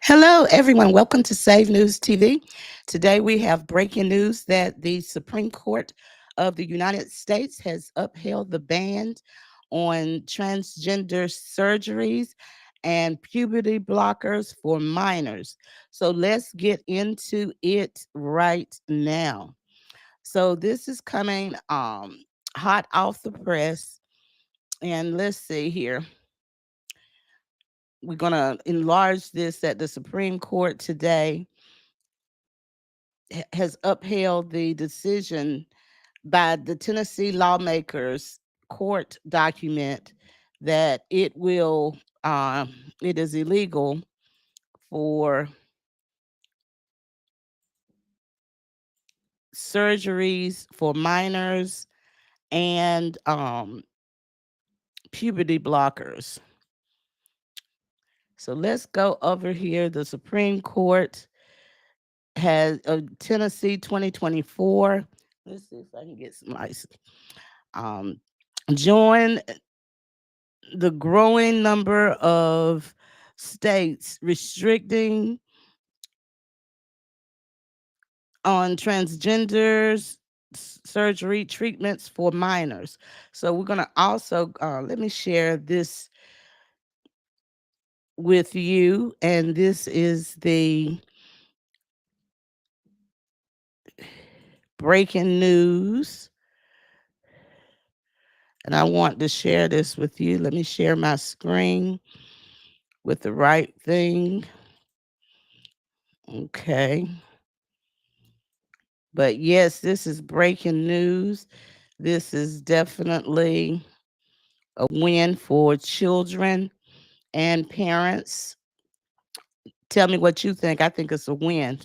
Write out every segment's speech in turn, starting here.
Hello, everyone. Welcome to Save News TV. Today we have breaking news that the Supreme Court of the United States has upheld the ban on transgender surgeries and puberty blockers for minors. So let's get into it right now. So this is coming hot off the press. And let's see here. We're going to enlarge this at the Supreme Court today has upheld the decision by the Tennessee lawmakers court document that it is illegal for surgeries for minors and puberty blockers. So let's go over here. The Supreme Court has Tennessee 2024. Let's see if I can get some license. Join the growing number of states restricting on transgenders surgery treatments for minors. So we're going to also let me share this with you, and this is the breaking news. And I want to share this with you. Let me share my screen with the right thing. Okay. But yes, this is breaking news. This is definitely a win for children and parents. Tell me what you think. I think it's a win.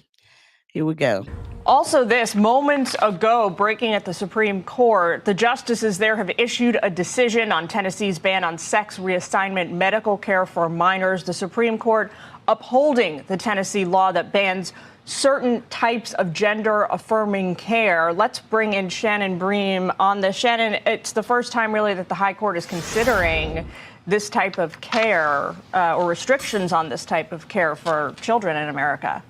Here we go. Also this, moments ago, breaking at the Supreme Court, the justices there have issued a decision on Tennessee's ban on sex reassignment medical care for minors. The Supreme Court upholding the Tennessee law that bans certain types of gender-affirming care. Let's bring in Shannon Bream on this. Shannon, it's the first time really that the High Court is considering this type of care or restrictions on this type of care for children in America.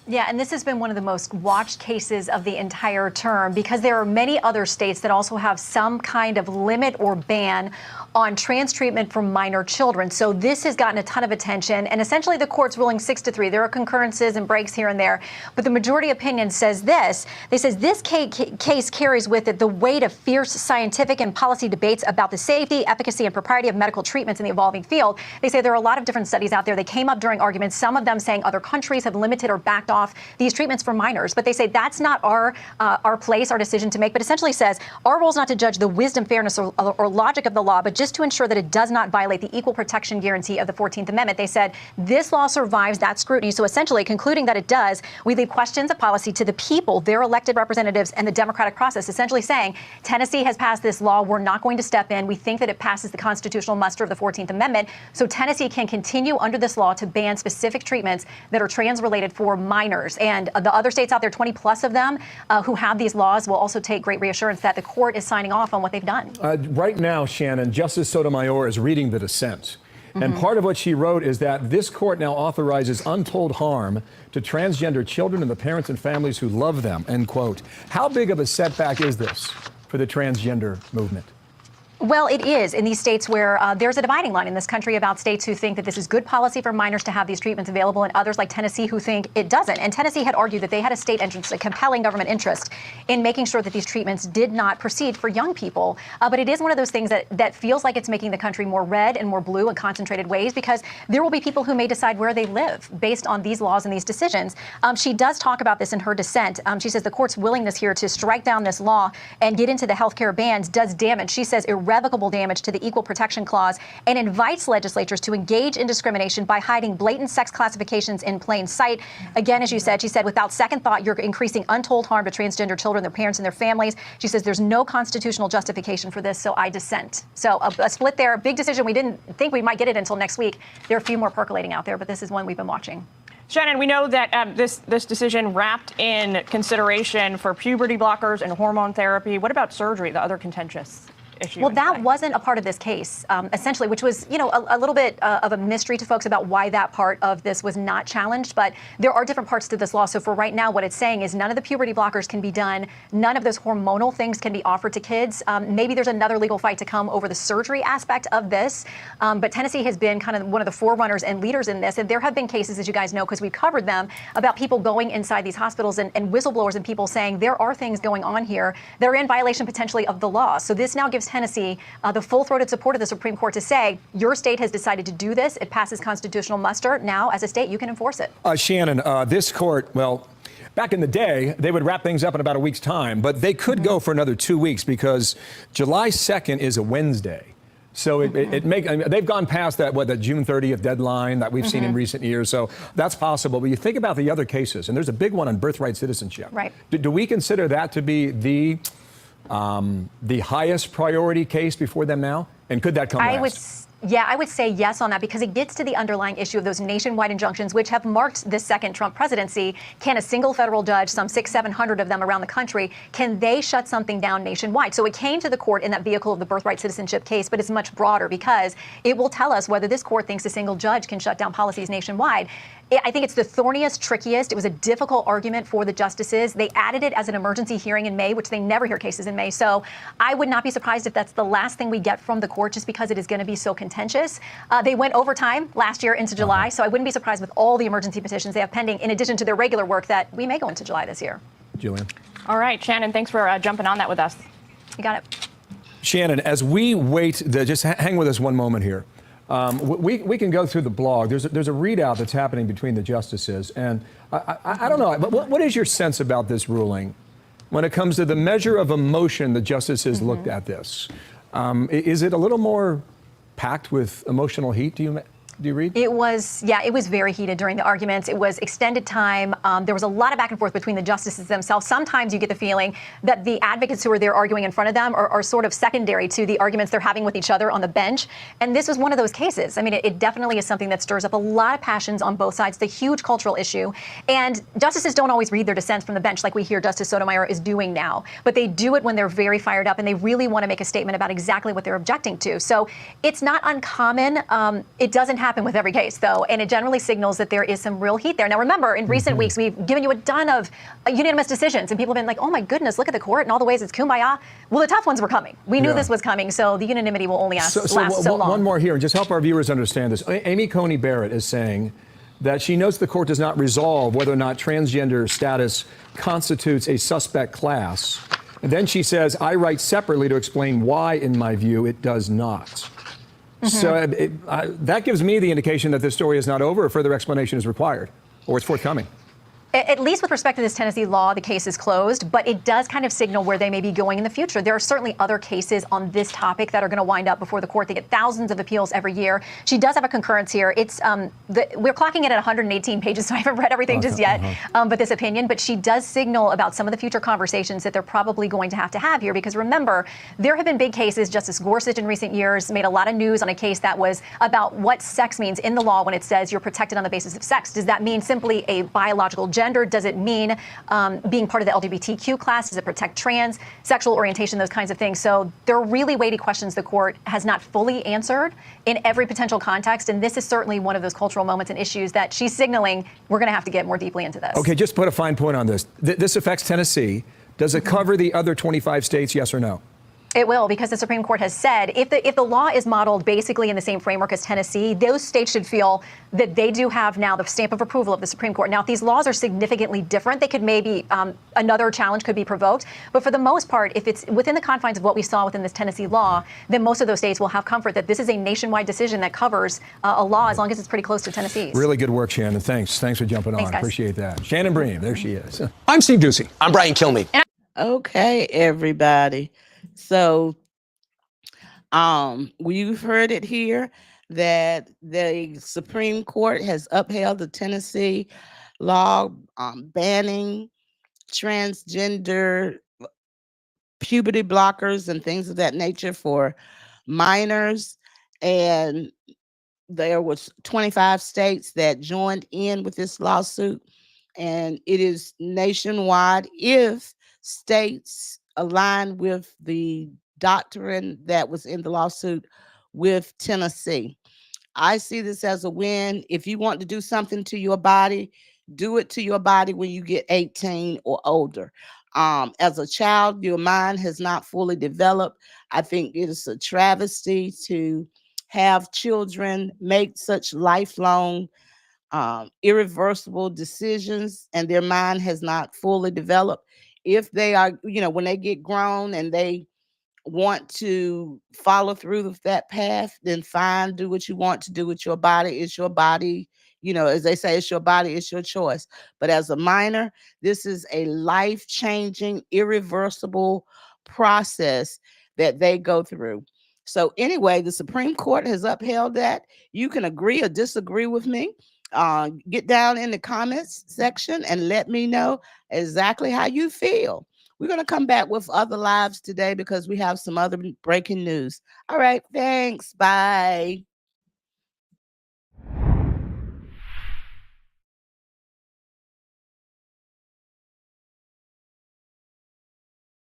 Yeah, and this has been one of the most watched cases of the entire term because there are many other states that also have some kind of limit or ban on trans treatment for minor children. So this has gotten a ton of attention, and essentially the court's ruling 6-3. There are concurrences and breaks here and there, but the majority opinion says this. They says this case carries with it the weight of fierce scientific and policy debates about the safety, efficacy, and propriety of medical treatments in the evolving field. They say there are a lot of different studies out there. They came up during arguments, some of them saying other countries have limited or backed off these treatments for minors, but they say that's not our place, our decision to make, but essentially says our role is not to judge the wisdom, fairness, or logic of the law, but just to ensure that it does not violate the equal protection guarantee of the 14th Amendment. They said this law survives that scrutiny. So essentially concluding that it does, we leave questions of policy to the people, their elected representatives, and the democratic process, essentially saying Tennessee has passed this law. We're not going to step in. We think that it passes the constitutional muster of the 14th Amendment. So Tennessee can continue under this law to ban specific treatments that are trans-related for minors. And the other states out there, 20 plus of them, who have these laws will also take great reassurance that the court is signing off on what they've done. Right now, Shannon, Justice Sotomayor is reading the dissent. And part of what she wrote is that this court now authorizes untold harm to transgender children and the parents and families who love them, end quote. How big of a setback is this for the transgender movement? Well, it is in these states where there's a dividing line in this country about states who think that this is good policy for minors to have these treatments available, and others like Tennessee who think it doesn't. And Tennessee had argued that they had a state interest, a compelling government interest in making sure that these treatments did not proceed for young people. But it is one of those things that feels like it's making the country more red and more blue in concentrated ways, because there will be people who may decide where they live based on these laws and these decisions. She does talk about this in her dissent. She says the court's willingness here to strike down this law and get into the health care bans does damage. She says irrevocable damage to the Equal Protection Clause, and invites legislatures to engage in discrimination by hiding blatant sex classifications in plain sight. Again, as you said, she said, without second thought, you're increasing untold harm to transgender children, their parents, and their families. She says there's no constitutional justification for this, so I dissent. So a split there, a big decision. We didn't think we might get it until next week. There are a few more percolating out there, but this is one we've been watching. Shannon, we know that this decision wrapped in consideration for puberty blockers and hormone therapy. What about surgery, the other contentious? issue? Well, that wasn't a part of this case, essentially, which was, a little bit of a mystery to folks about why that part of this was not challenged. But there are different parts to this law. So for right now, what it's saying is none of the puberty blockers can be done. None of those hormonal things can be offered to kids. Maybe there's another legal fight to come over the surgery aspect of this. But Tennessee has been kind of one of the forerunners and leaders in this. And there have been cases, as you guys know, because we've covered them, about people going inside these hospitals and whistleblowers and people saying there are things going on here that are in violation potentially of the law. So this now gives Tennessee the full-throated support of the Supreme Court to say, your state has decided to do this. It passes constitutional muster. Now, as a state, you can enforce it. Shannon, this court, well, back in the day, they would wrap things up in about a week's time, but they could go for another 2 weeks because July 2nd is a Wednesday. So they've gone past that, the June 30th deadline that we've seen in recent years. So that's possible. But you think about the other cases, and there's a big one on birthright citizenship. Right. Do we consider that to be the highest priority case before them now? And could that come last? I would say yes on that, because it gets to the underlying issue of those nationwide injunctions, which have marked this second Trump presidency. Can a single federal judge, some 600-700 of them around the country, can they shut something down nationwide? So it came to the court in that vehicle of the birthright citizenship case, but it's much broader because it will tell us whether this court thinks a single judge can shut down policies nationwide. I think it's the thorniest, trickiest. It was a difficult argument for the justices. They added it as an emergency hearing in May, which they never hear cases in May. So I would not be surprised if that's the last thing we get from the court, just because it is going to be so contentious. They went overtime last year into July, so I wouldn't be surprised with all the emergency petitions they have pending, in addition to their regular work, that we may go into July this year. Julian. All right, Shannon, thanks for jumping on that with us. You got it. Shannon, as we wait, just hang with us one moment here. We can go through the blog. There's a readout that's happening between the justices, and I don't know. But what is your sense about this ruling when it comes to the measure of emotion the justices looked at this? Is it a little more packed with emotional heat? Do you read? It was very heated during the arguments. It was extended time. There was a lot of back and forth between the justices themselves. Sometimes you get the feeling that the advocates who are there arguing in front of them are sort of secondary to the arguments they're having with each other on the bench. And this was one of those cases. I mean, it definitely is something that stirs up a lot of passions on both sides. It's a huge cultural issue. And justices don't always read their dissents from the bench like we hear Justice Sotomayor is doing now. But they do it when they're very fired up and they really want to make a statement about exactly what they're objecting to. So it's not uncommon. It doesn't happen with every case, though, and it generally signals that there is some real heat there. Now, remember, in recent weeks, we've given you a ton of unanimous decisions, and people have been like, oh, my goodness, look at the court and all the ways it's kumbaya. Well, the tough ones were coming. We knew this was coming, so the unanimity will only last so long. One more here, and just help our viewers understand this. Amy Coney Barrett is saying that she notes the court does not resolve whether or not transgender status constitutes a suspect class. And then she says, I write separately to explain why, in my view, it does not. So that gives me the indication that this story is not over, or further explanation is required, or it's forthcoming. At least with respect to this Tennessee law, the case is closed, but it does kind of signal where they may be going in the future. There are certainly other cases on this topic that are going to wind up before the court. They get thousands of appeals every year. She does have a concurrence here. It's we're clocking it at 118 pages, so I haven't read everything just yet, but this opinion. But she does signal about some of the future conversations that they're probably going to have here, because remember, there have been big cases. Justice Gorsuch in recent years made a lot of news on a case that was about what sex means in the law when it says you're protected on the basis of sex. Does that mean simply a biological gender? Does it mean being part of the LGBTQ class? Does it protect trans, sexual orientation, those kinds of things? So there are really weighty questions the court has not fully answered in every potential context. And this is certainly one of those cultural moments and issues that she's signaling we're going to have to get more deeply into this. Okay, just put a fine point on this. This affects Tennessee. Does it cover the other 25 states, yes or no? It will, because the Supreme Court has said if the law is modeled basically in the same framework as Tennessee, those states should feel that they do have now the stamp of approval of the Supreme Court. Now, if these laws are significantly different, they could maybe another challenge could be provoked. But for the most part, if it's within the confines of what we saw within this Tennessee law, then most of those states will have comfort that this is a nationwide decision that covers a law as long as it's pretty close to Tennessee's. Really good work, Shannon. Thanks for jumping on. Guys. Appreciate that. Shannon Bream, there she is. I'm Steve Doocy. I'm Brian Kilmeade. Okay, everybody. So we've heard it here that the Supreme Court has upheld the Tennessee law banning transgender puberty blockers and things of that nature for minors. And there was 25 states that joined in with this lawsuit. And it is nationwide if states align with the doctrine that was in the lawsuit with Tennessee. I see this as a win. If you want to do something to your body, do it to your body when you get 18 or older. As a child, your mind has not fully developed. I think it is a travesty to have children make such lifelong, irreversible decisions and their mind has not fully developed. If they are, when they get grown and they want to follow through with that path, then fine, do what you want to do with your body. It's your body. As they say, it's your body, it's your choice. But as a minor, this is a life-changing, irreversible process that they go through. So anyway, the Supreme Court has upheld that. You can agree or disagree with me. Get down in the comments section and let me know exactly how you feel. We're going to come back with other lives today because we have some other breaking news. All right. Thanks. Bye.